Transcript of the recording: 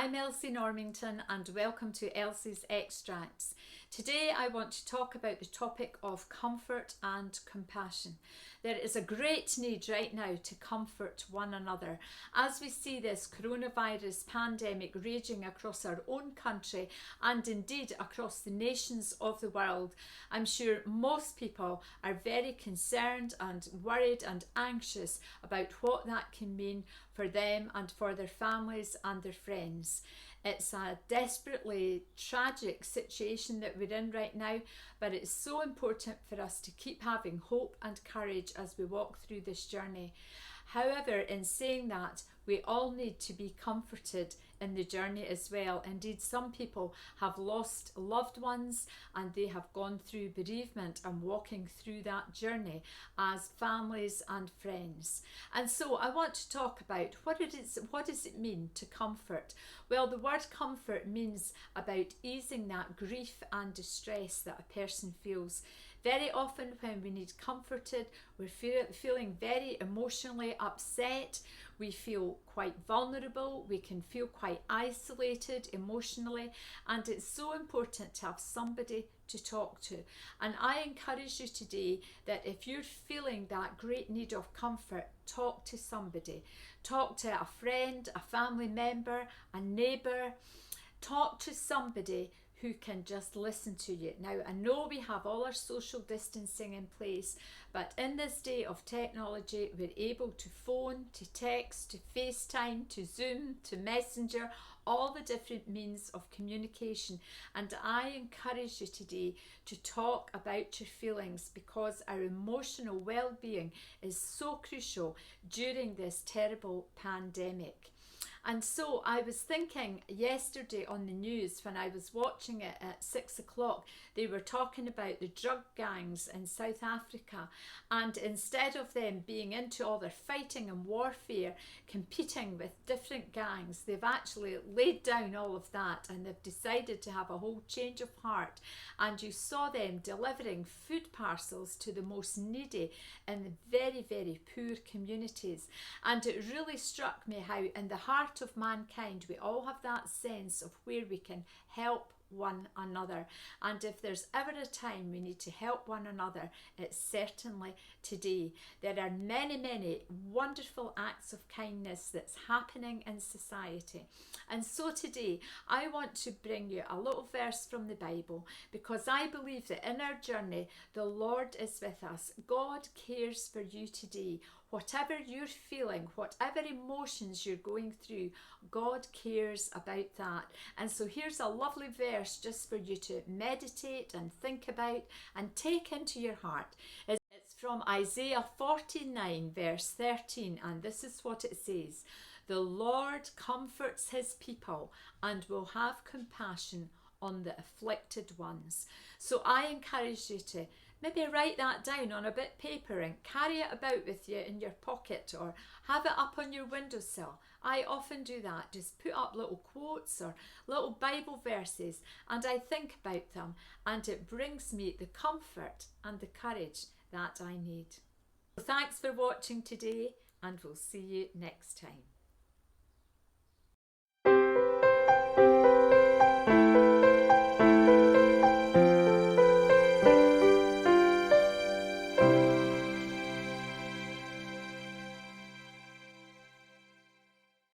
I'm Elsie Normington and welcome to Elsie's Extracts. Today I want to talk about the topic of comfort and compassion. There is a great need right now to comfort one another as we see this coronavirus pandemic raging across our own country and indeed across the nations of the world. I'm sure most people are very concerned and worried and anxious about what that can mean for them and for their families and their friends. It's a desperately tragic situation that we're in right now, but it's so important for us to keep having hope and courage as we walk through this journey. However, in saying that, we all need to be comforted in the journey as well. Indeed, some people have lost loved ones and they have gone through bereavement and walking through that journey as families and friends. And so I want to talk about what does it mean to comfort? Well, the word comfort means about easing that grief and distress that a person feels. Very often when we need comforted, we're feeling very emotionally upset, we feel quite vulnerable, we can feel quite isolated emotionally, and it's so important to have somebody to talk to. And I encourage you today that if you're feeling that great need of comfort, talk to somebody. Talk to a friend, a family member, a neighbour. Talk to somebody who can just listen to you. Now, I know we have all our social distancing in place, but in this day of technology, we're able to phone, to text, to FaceTime, to Zoom, to Messenger, all the different means of communication. And I encourage you today to talk about your feelings because our emotional well-being is so crucial during this terrible pandemic. And so I was thinking yesterday on the news when I was watching it at 6 o'clock, they were talking about the drug gangs in South Africa, and instead of them being into all their fighting and warfare, competing with different gangs, they've actually laid down all of that and they've decided to have a whole change of heart. And you saw them delivering food parcels to the most needy in the very, very poor communities. And it really struck me how in the heart of mankind we all have that sense of where we can help one another, and if there's ever a time we need to help one another, it's certainly today. There are many wonderful acts of kindness that's happening in society, and so today I want to bring you a little verse from the Bible because I believe that in our journey the Lord is with us. God cares for you today. Whatever you're feeling, whatever emotions you're going through, God cares about that. And so here's a lovely verse just for you to meditate and think about and take into your heart. It's from Isaiah 49 verse 13, and this is what it says: "The Lord comforts his people and will have compassion on the afflicted ones." So I encourage you to maybe write that down on a bit of paper and carry it about with you in your pocket or have it up on your windowsill. I often do that, just put up little quotes or little Bible verses and I think about them, and it brings me the comfort and the courage that I need. So thanks for watching today, and we'll see you next time.